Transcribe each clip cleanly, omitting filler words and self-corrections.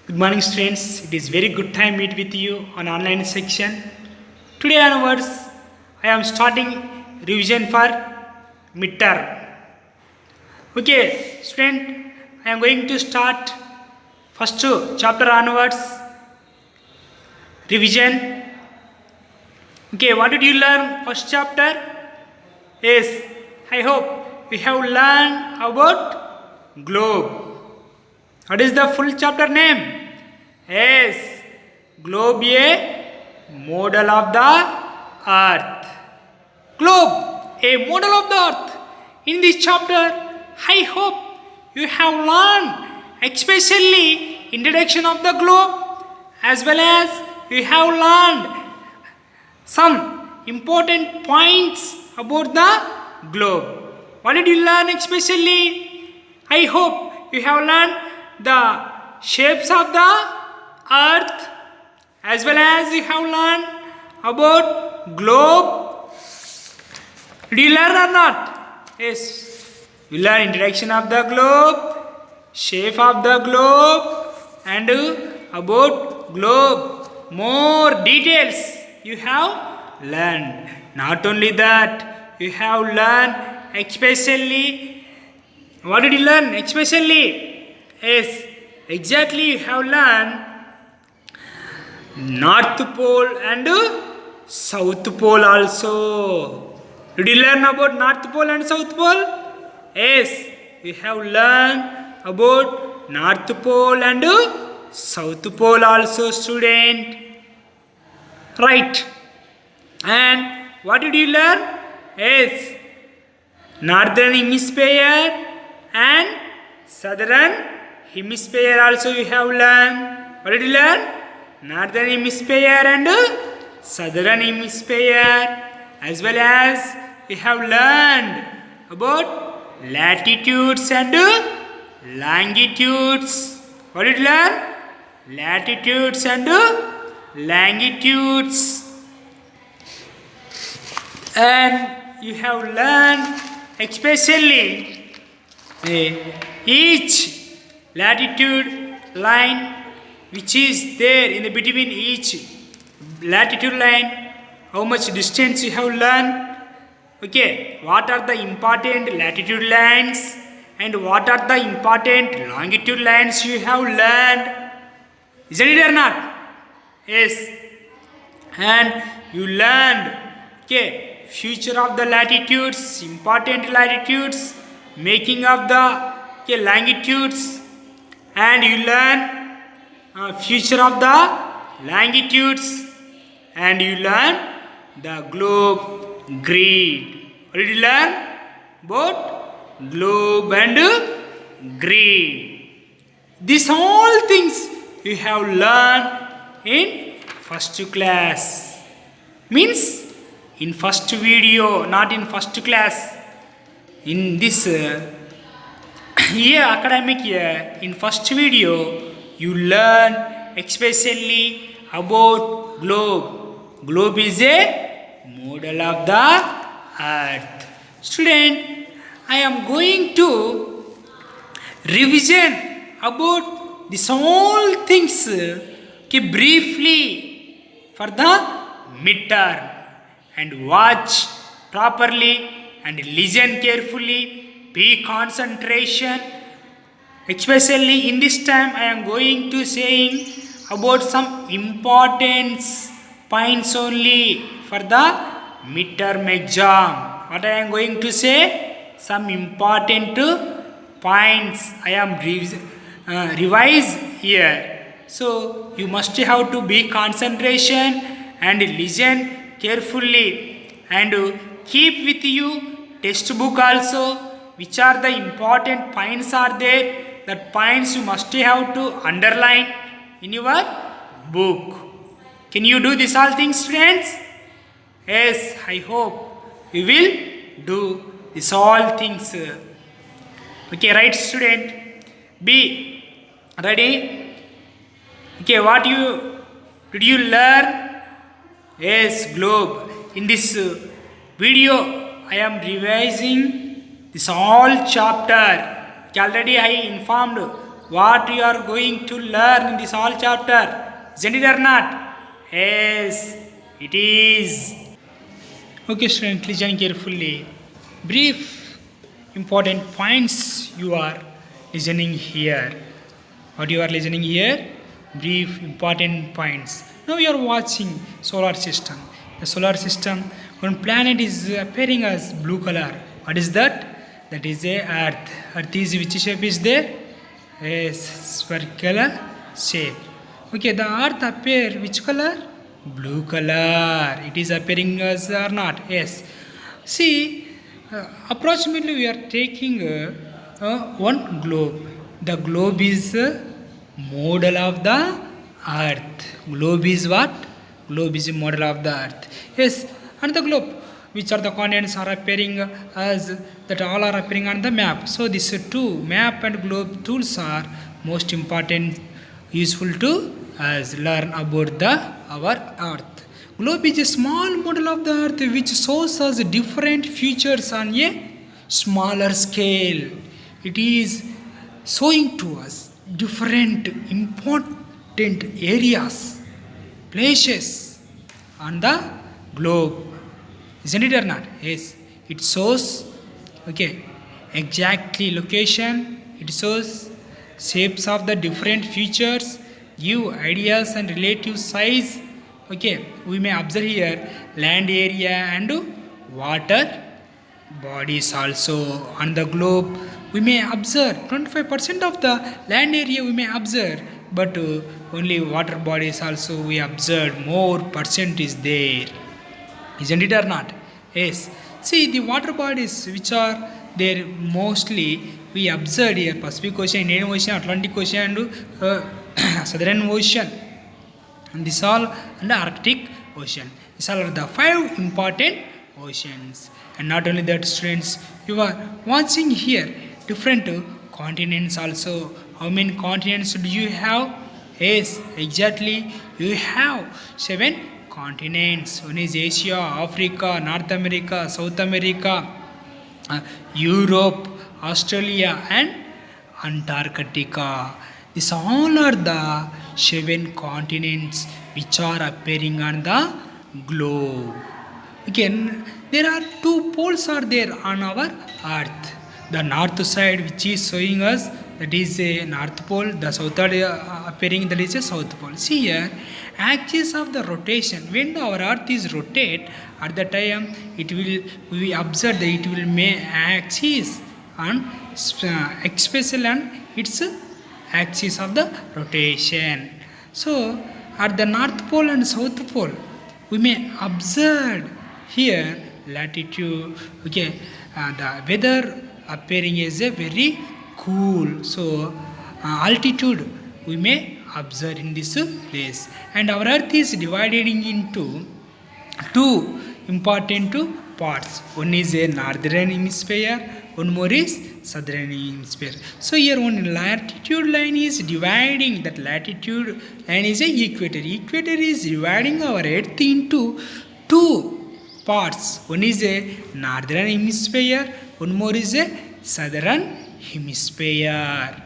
Good morning students, it is very good time meet with you on online section. Today onwards, I am starting revision for midterm. Okay, student, I am going to start first chapter onwards, revision. Okay, what did you learn first chapter? Yes, I hope we have learned about globe. What is the full chapter name? Yes, globe a model of the earth. Globe, a model of the earth. In this chapter, I hope you have learned especially introduction of the globe as well as you have learned some important points about the globe. What did you learn especially? I hope you have learned the shapes of the earth as well as you have learned about globe. Did you learn or not? Yes. You learn introduction of the globe, shape of the globe and about globe. More details you have learned. Not only that, you have learned especially. What did you learn especially? Yes, exactly you have learned North Pole and South Pole also. Did you learn about North Pole and South Pole? Yes, we have learned about North Pole and South Pole also, student. Right. And what did you learn? Yes, Northern Hemisphere and Southern Hemisphere also you have learned. What did you learn? Northern Hemisphere and Southern Hemisphere, as well as we have learned about latitudes and longitudes. What did you learn? Latitudes and longitudes. And you have learned especially each latitude line which is there in the between each latitude line, how much distance you have learned. Okay, what are the important latitude lines and what are the important longitude lines you have learned. Isn't it or not? Yes. And you learned future of the latitudes, important latitudes, making of the longitudes, and you learn future of the longitudes, and you learn the globe grid. What did you learn? About globe and grid. These all things you have learned in first class. Means in first video, not in first class. In this year, academic year, in first video, you learn especially about globe. Globe is a model of the earth. Student, I am going to revision about these all things briefly for the midterm, and watch properly and listen carefully, be concentration. Especially in this time I am going to saying about some important points only for the midterm exam. What I am going to say? Some important points I am revise here. So you must have to be concentration and listen carefully, and keep with you textbook also, which are the important points are there. That points you must have to underline in your book. Can you do this all things, students? Yes, I hope you will do this all things. Okay, right, student? Be ready. Okay, what did you learn? Yes, globe. In this video, I am revising this all chapter. Already I informed what you are going to learn in this all chapter. Isn't it or not? Yes, it is. Okay, students, listen carefully. Brief important points you are listening here. What you are listening here? Brief important points. Now you are watching solar system. The solar system, one planet is appearing as blue color. What is that? That is a Earth. Earth is which shape is there? Yes, spherical shape. Okay, the Earth appear which color? Blue color. It is appearing as or not? Yes. See, approximately we are taking one globe. The globe is model of the Earth. Globe is what? Globe is a model of the Earth. Yes, and the globe, which are the continents are appearing as that all are appearing on the map. So these two map and globe tools are most important, useful to us learn about the our Earth. Globe is a small model of the Earth which shows us different features on a smaller scale. It is showing to us different important areas, places on the globe. Isn't it or not? Yes. It shows exactly location. It shows shapes of the different features, give ideas and relative size. We may observe here land area and water bodies also on the globe. We may observe 25% of the land area we may observe, but only water bodies also we observe more percent is there. Isn't it or not? Yes. See the water bodies which are there mostly we observe here Pacific Ocean, Indian Ocean, Atlantic Ocean and Southern Ocean. And this all and the Arctic Ocean. These all are the 5 important oceans. And not only that, students, you are watching here different continents also. How many continents do you have? Yes, exactly. You have 7 continents. One is Asia, Africa, North America, South America, Europe, Australia and Antarctica. These all are the 7 continents which are appearing on the globe. Again, there are 2 poles are there on our Earth. The north side which is showing us that is a north pole, the south side appearing that is a south pole. See here, axis of the rotation. When our Earth is rotate, at the time we observe that it will make axis on especially on its axis of the rotation. So at the north pole and south pole, we may observe here latitude. The weather appearing as a very cool. So altitude we may observe in this place. And our Earth is divided into 2 important parts. One is a northern hemisphere, one more is southern hemisphere. So here one latitude line is dividing, that latitude line is a equator. Equator is dividing our Earth into 2 parts. One is a northern hemisphere, one more is a southern hemisphere.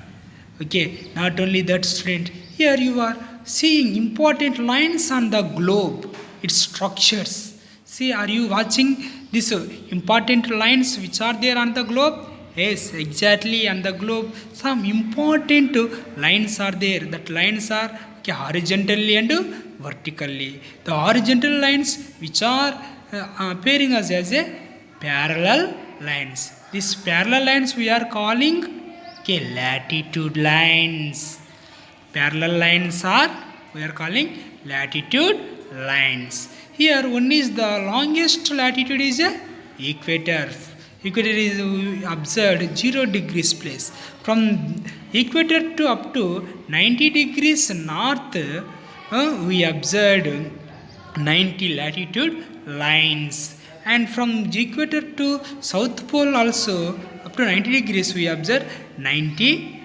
Not only that, student, here you are seeing important lines on the globe, its structures. See, are you watching these important lines which are there on the globe? Yes, exactly, on the globe some important lines are there. That lines are horizontally and vertically. The horizontal lines which are appearing as a parallel lines. These parallel lines we are calling latitude lines. Parallel lines are we are calling latitude lines. Here one is the longest latitude is a equator. Equator is observed 0 degrees place. From equator to up to 90 degrees north, we observed 90 latitude lines. And from equator to south pole also up to 90 degrees we observe 90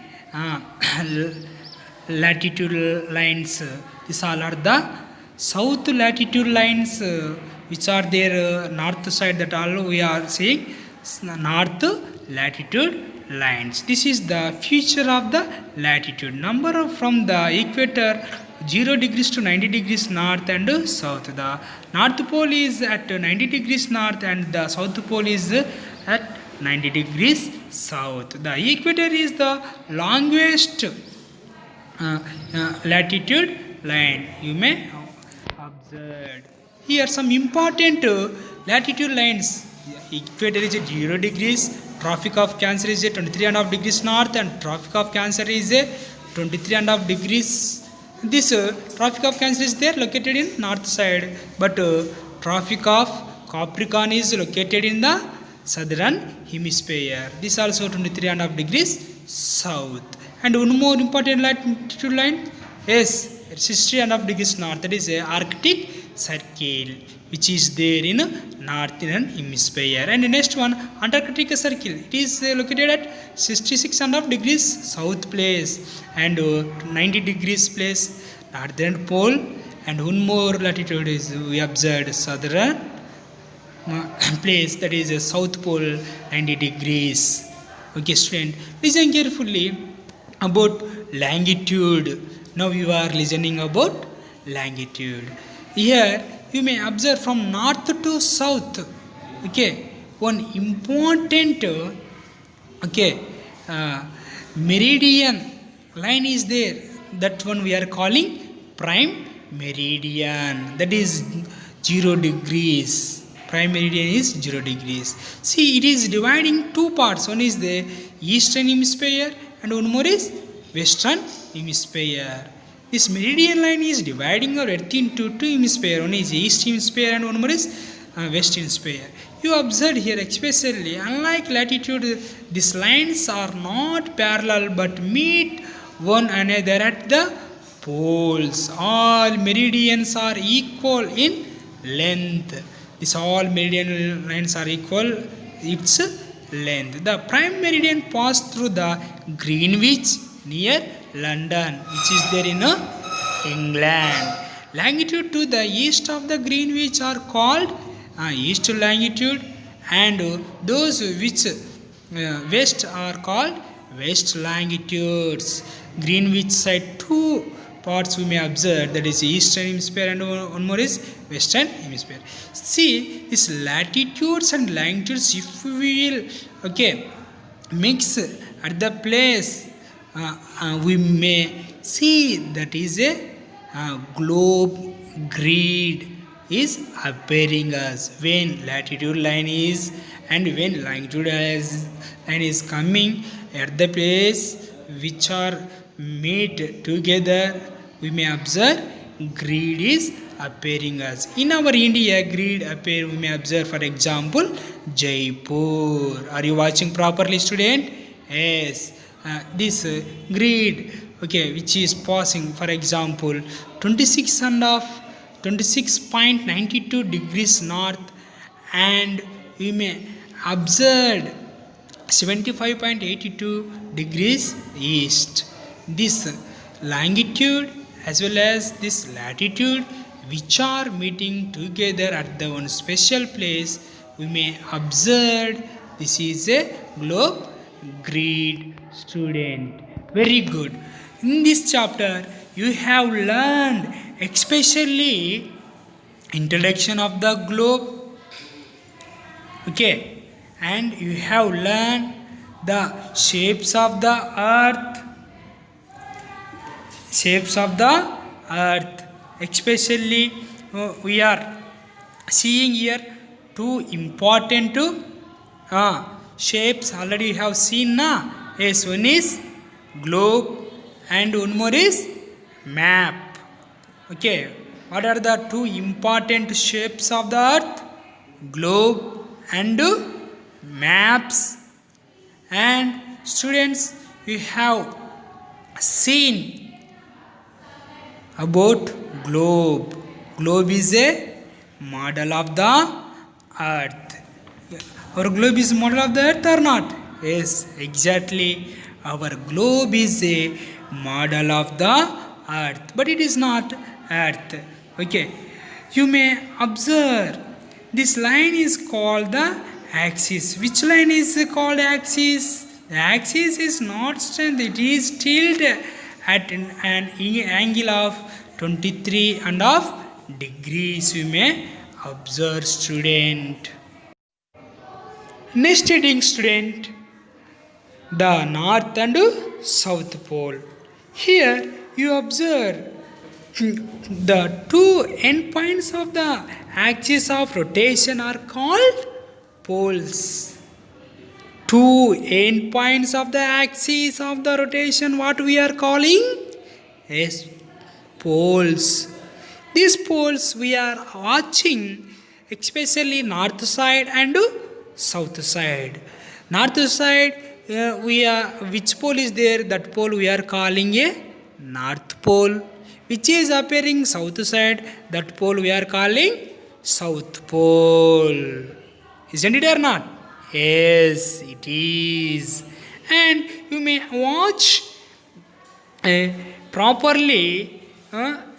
latitude lines. These all are the south latitude lines which are there north side, that all we are seeing north latitude lines. This is the feature of the latitude. Number from the equator 0 degrees to 90 degrees north and south. The north pole is at 90 degrees north and the south pole is at 90 degrees south. The equator is the longest latitude line. You may observe here some important latitude lines. Equator is at 0 degrees. Tropic of Cancer is a 23.5 degrees north and Tropic of Cancer is a 23.5 degrees. This Tropic of Cancer is there located in north side, but Tropic of Capricorn is located in the southern hemisphere. This also 23.5 degrees south. And one more important latitude line is 60.5 degrees north. That is a Arctic Circle, which is there in northern hemisphere. And the next one, Antarctic Circle. It is located at 66.5 degrees south place and 90 degrees place northern pole. And one more latitude is we observed southern place, that is a south pole 90 degrees. Okay student, listen carefully about longitude. Now you are listening about longitude. Here you may observe from north to south. Okay, one important meridian line is there. That one we are calling prime meridian. That is 0 degrees. Prime meridian is 0 degrees. See, it is dividing two parts. One is the eastern hemisphere and one more is western hemisphere. This meridian line is dividing our earth into two hemispheres. One is east hemisphere and one more is west hemisphere. You observe here especially, unlike latitude, these lines are not parallel but meet one another at the poles. All meridians are equal in length. These all meridian lines are equal its length. The prime meridian passed through the Greenwich near London, which is there in England. Longitude to the east of the Greenwich are called east longitude, and those which west are called west longitudes. Greenwich side two parts we may observe, that is eastern hemisphere and one more is western hemisphere. See, these latitudes and longitudes, if we will mix at the place, we may see that is a globe grid is appearing us when latitude line is and when longitude line is coming at the place which are meet together. We may observe grid is appearing us. In our India, grid appear, we may observe for example Jaipur. Are you watching properly, student? Yes. This grid, which is passing, for example, 26.92 degrees north, and we may observe 75.82 degrees east. This longitude as well as this latitude, which are meeting together at the one special place, we may observe this is a globe grid, student. Very good. In this chapter you have learned especially introduction of the globe, and you have learned the shapes of the earth, especially we are seeing here two important shapes. Already you have seen na. Yes, one is globe and one more is map. What are the two important shapes of the earth? Globe and maps. And students, we have seen about globe. Globe is a model of the earth. Our globe is model of the earth or not? Yes, exactly. Our globe is a model of the earth, but it is not earth. You may observe this line is called the axis. Which line is called axis? The axis is not straight, it is tilted at an angle of 23 and half degrees. You may observe, student. Next heading, student, the north and south pole. Here you observe the two endpoints of the axis of rotation are called poles. Two endpoints of the axis of the rotation, what we are calling? Yes, poles. These poles we are watching, especially north side and south side. North side, which pole is there? That pole we are calling a north pole. Which is appearing south side, that pole we are calling south pole. Isn't it or not? Yes, it is. And you may watch properly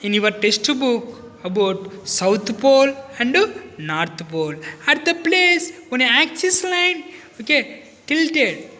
in your textbook about south pole and north pole. At the place when an axis line, tilted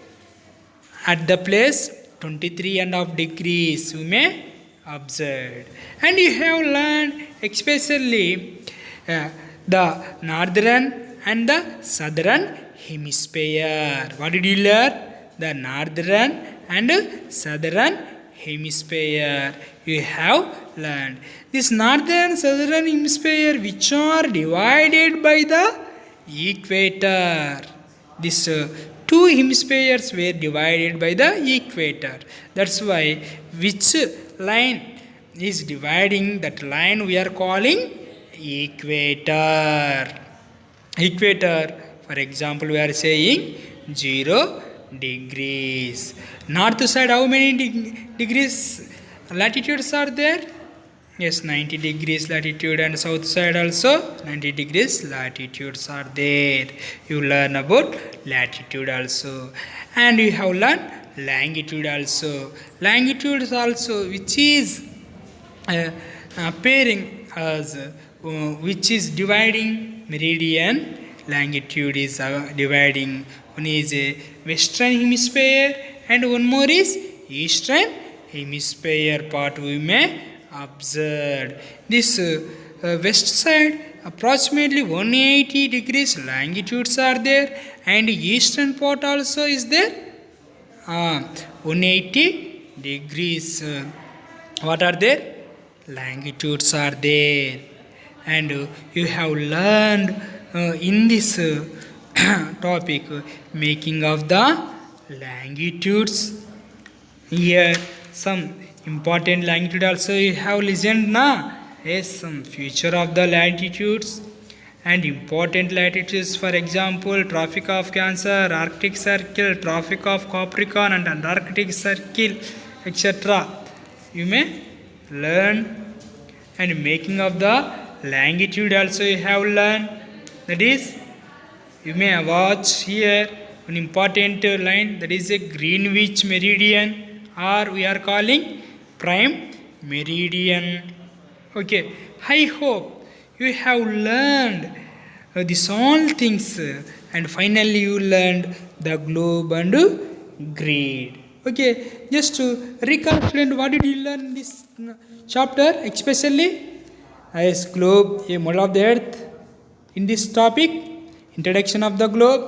at the place 23 and half degrees, you may observe. And you have learned especially the northern and the southern hemisphere. What did you learn? The northern and southern hemisphere. You have learned. This northern southern hemisphere which are divided by the equator. These two hemispheres were divided by the equator. That's why which line is dividing, that line we are calling equator. Equator, for example, we are saying 0 degrees. North side, how many degrees latitudes are there? Yes, 90 degrees latitude, and south side also 90 degrees latitudes are there. You learn about latitude also. And you have learned longitude also. Longitude also, which is appearing as which is dividing meridian. Longitude is dividing. One is a western hemisphere and one more is eastern hemisphere part we may observe. This west side approximately 180 degrees longitudes are there, and eastern part also is there 180 degrees. What are there? Longitudes are there. And you have learned in this topic making of the longitudes. Here some important longitude also you have listened na. Yes, some feature of the latitudes and important latitudes, for example Tropic of Cancer, Arctic Circle, Tropic of Capricorn and Antarctic Circle, etc. You may learn. And making of the longitude also you have learned. That is, you may watch here an important line, that is a Greenwich meridian, or we are calling prime meridian. Okay, I hope you have learned these all things, and finally you learned the globe and grid. Okay, just to recall, student, what did you learn in this chapter, especially as globe, a model of the earth. In this topic, introduction of the globe,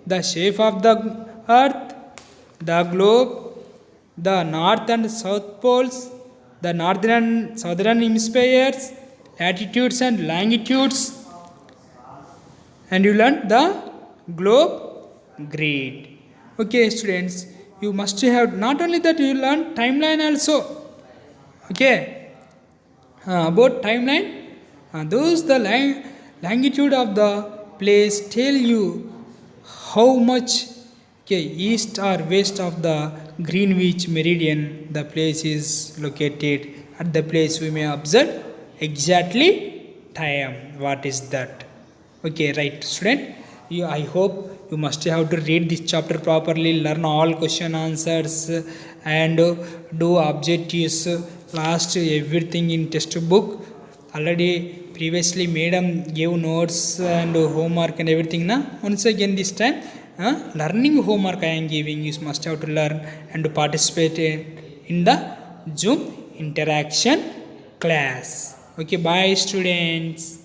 the shape of the earth, the globe, the north and south poles, the northern and southern hemispheres, latitudes and longitudes, and you learned the globe grid. Okay, students, you must have not only that, you learn timeline also. Okay, about timeline, those the longitude of the place tell you how much east or west of the Greenwich meridian the place is located. At the place we may observe exactly time. What is that? Okay, right, student. I hope you must have to read this chapter properly, learn all question answers, and do objectives. Last everything in textbook. Already previously madam gave notes and homework and everything. Na? Once again this time learning homework I am giving. You must have to learn and to participate in the Zoom interaction class. Okay, bye students.